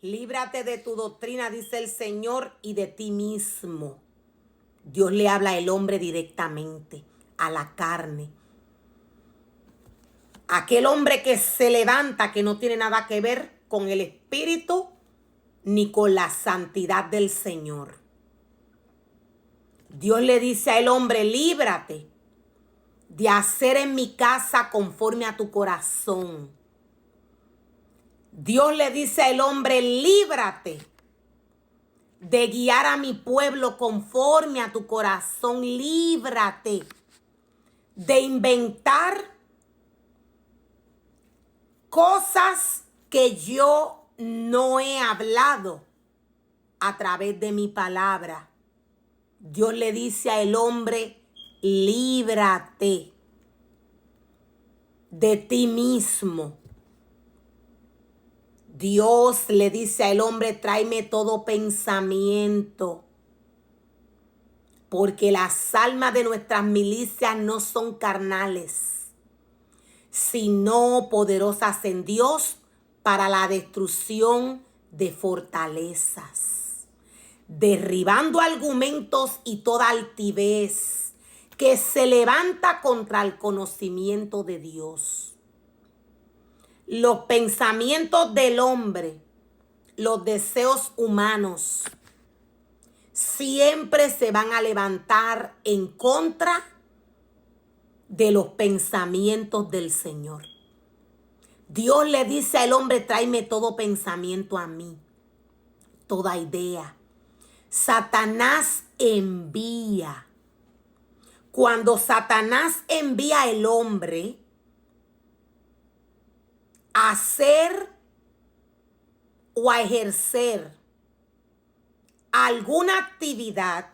Líbrate de tu doctrina, dice el Señor, y de ti mismo. Dios le habla al hombre directamente, a la carne. Aquel hombre que se levanta, que no tiene nada que ver con el Espíritu ni con la santidad del Señor. Dios le dice al hombre, líbrate de hacer en mi casa conforme a tu corazón. Dios le dice al hombre, líbrate de guiar a mi pueblo conforme a tu corazón. Líbrate de inventar cosas que yo no he hablado a través de mi palabra. Dios le dice al hombre, líbrate de ti mismo. Dios le dice al hombre, tráeme todo pensamiento, porque las almas de nuestras milicias no son carnales, sino poderosas en Dios para la destrucción de fortalezas, derribando argumentos y toda altivez que se levanta contra el conocimiento de Dios. Los pensamientos del hombre, los deseos humanos, siempre se van a levantar en contra de los pensamientos del Señor. Dios le dice al hombre, tráeme todo pensamiento a mí, toda idea. Satanás envía. Cuando Satanás envía al hombre a hacer o a ejercer alguna actividad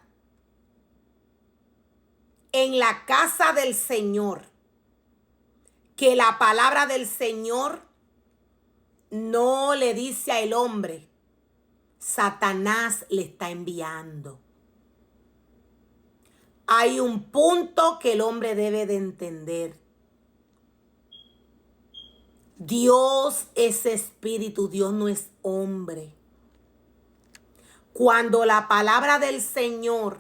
en la casa del Señor, que la palabra del Señor no le dice al hombre, Satanás le está enviando. Hay un punto que el hombre debe de entender. Dios es espíritu, Dios no es hombre. Cuando la palabra del Señor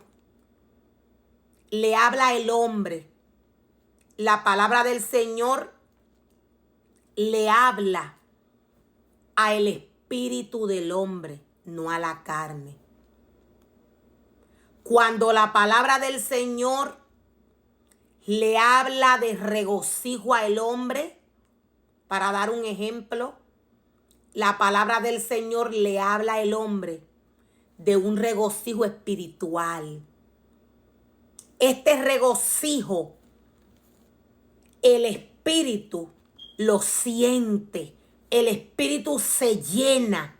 le habla al hombre, la palabra del Señor le habla al espíritu del hombre, no a la carne. Cuando la palabra del Señor le habla de regocijo al hombre, para dar un ejemplo, la palabra del Señor le habla al hombre de un regocijo espiritual. Este regocijo, el espíritu lo siente, el espíritu se llena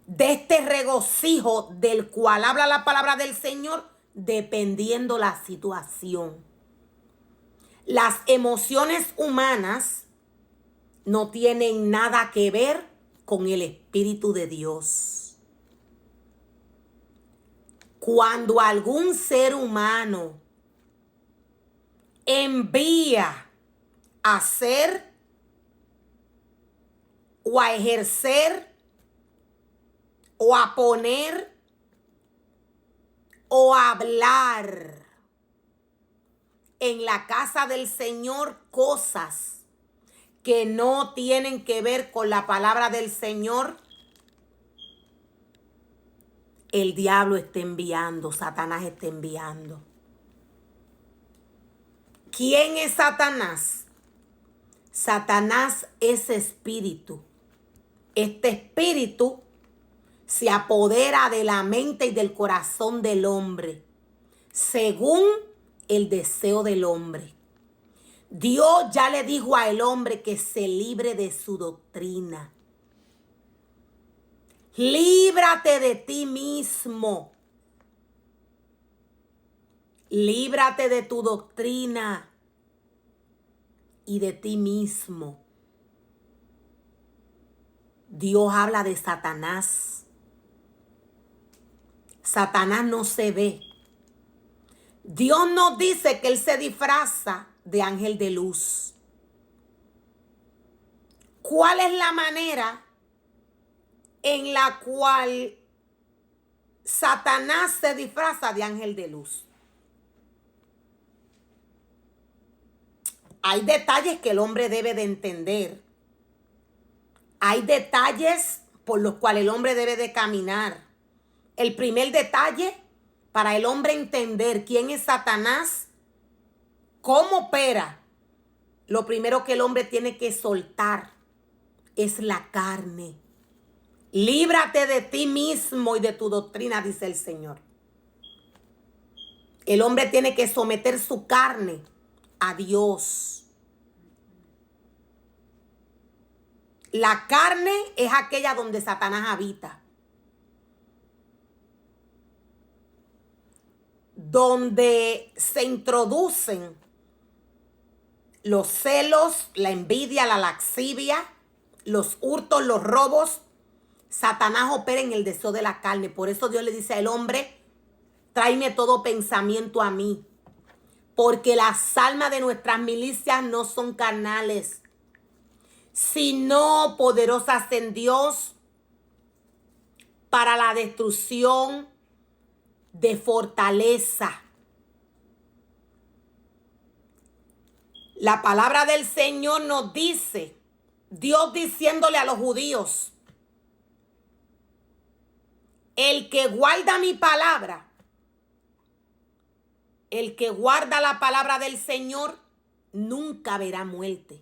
de este regocijo del cual habla la palabra del Señor, dependiendo la situación. Las emociones humanas no tienen nada que ver con el Espíritu de Dios. Cuando algún ser humano envía a hacer o a ejercer o a poner o a hablar en la casa del Señor cosas que no tienen que ver con la palabra del Señor, el diablo está enviando, Satanás está enviando. ¿Quién es Satanás? Satanás es espíritu. Este espíritu se apodera de la mente y del corazón del hombre, según el deseo del hombre. Dios ya le dijo al hombre que se libre de su doctrina. Líbrate de ti mismo. Líbrate de tu doctrina y de ti mismo. Dios habla de Satanás. Satanás no se ve. Dios nos dice que él se disfraza de ángel de luz. ¿Cuál es la manera en la cual Satanás se disfraza de ángel de luz. Hay detalles que el hombre debe de entender. Hay detalles por los cuales el hombre debe de caminar. El primer detalle para el hombre entender quién es Satanás, cómo opera, lo primero que el hombre tiene que soltar es la carne. Líbrate de ti mismo y de tu doctrina, dice el Señor. El hombre tiene que someter su carne a Dios. La carne es aquella donde Satanás habita. Donde se introducen los celos, la envidia, la lascivia, los hurtos, los robos. Satanás opera en el deseo de la carne. Por eso Dios le dice al hombre, tráeme todo pensamiento a mí. Porque las almas de nuestras milicias no son carnales, sino poderosas en Dios para la destrucción de fortaleza. La palabra del Señor nos dice, Dios diciéndole a los judíos, el que guarda mi palabra, el que guarda la palabra del Señor, nunca verá muerte.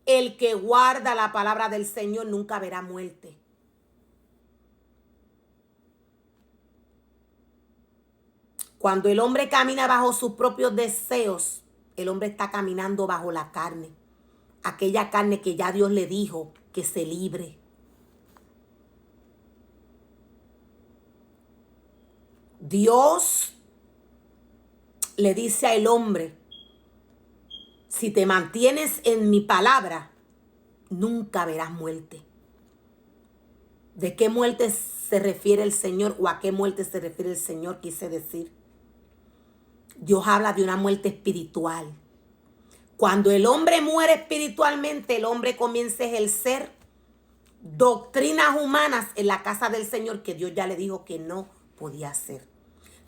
El que guarda la palabra del Señor nunca verá muerte. Cuando el hombre camina bajo sus propios deseos, el hombre está caminando bajo la carne. Aquella carne que ya Dios le dijo que se libre. Dios le dice al hombre, si te mantienes en mi palabra, nunca verás muerte. ¿De qué muerte se refiere el Señor o a qué muerte se refiere el Señor? Quise decir. Dios habla de una muerte espiritual. Cuando el hombre muere espiritualmente, el hombre comienza a ejercer doctrinas humanas en la casa del Señor que Dios ya le dijo que no podía hacer.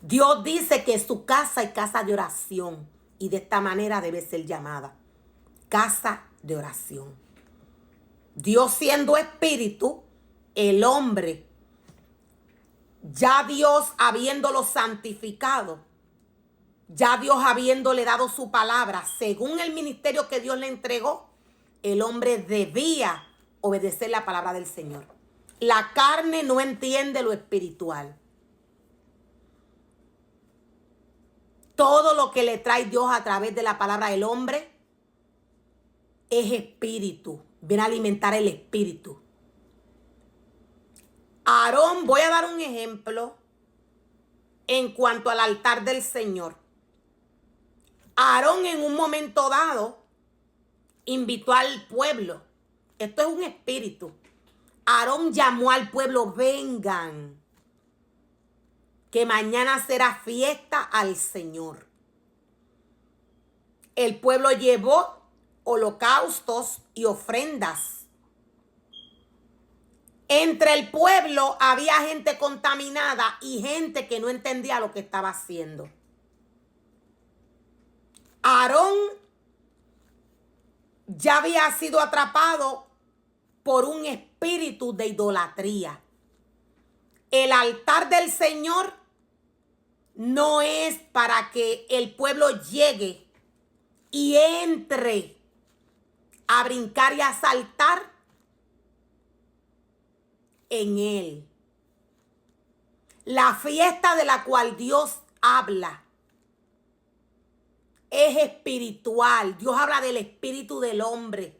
Dios dice que su casa es casa de oración y de esta manera debe ser llamada casa de oración. Dios siendo espíritu, el hombre, ya Dios habiéndolo santificado, ya Dios habiéndole dado su palabra, según el ministerio que Dios le entregó, el hombre debía obedecer la palabra del Señor. La carne no entiende lo espiritual. Todo lo que le trae Dios a través de la palabra del hombre es espíritu. Viene a alimentar el espíritu. Aarón, voy a dar un ejemplo en cuanto al altar del Señor. Aarón en un momento dado invitó al pueblo. Esto es un espíritu. Aarón llamó al pueblo, vengan, que mañana será fiesta al Señor. El pueblo llevó holocaustos y ofrendas. Entre el pueblo había gente contaminada y gente que no entendía lo que estaba haciendo. Aarón ya había sido atrapado por un espíritu de idolatría. El altar del Señor no es para que el pueblo llegue y entre a brincar y a saltar en él. La fiesta de la cual Dios habla es espiritual. Dios habla del espíritu del hombre.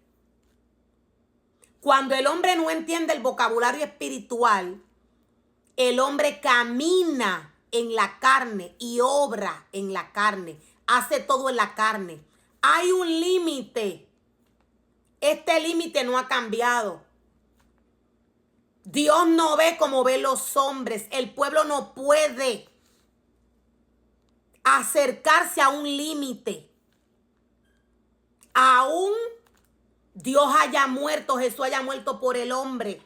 Cuando el hombre no entiende el vocabulario espiritual, el hombre camina en la carne y obra en la carne. Hace todo en la carne. Hay un límite. Este límite no ha cambiado. Dios no ve como ven los hombres. El pueblo no puede acercarse a un límite. Aún Dios haya muerto, Jesús haya muerto por el hombre.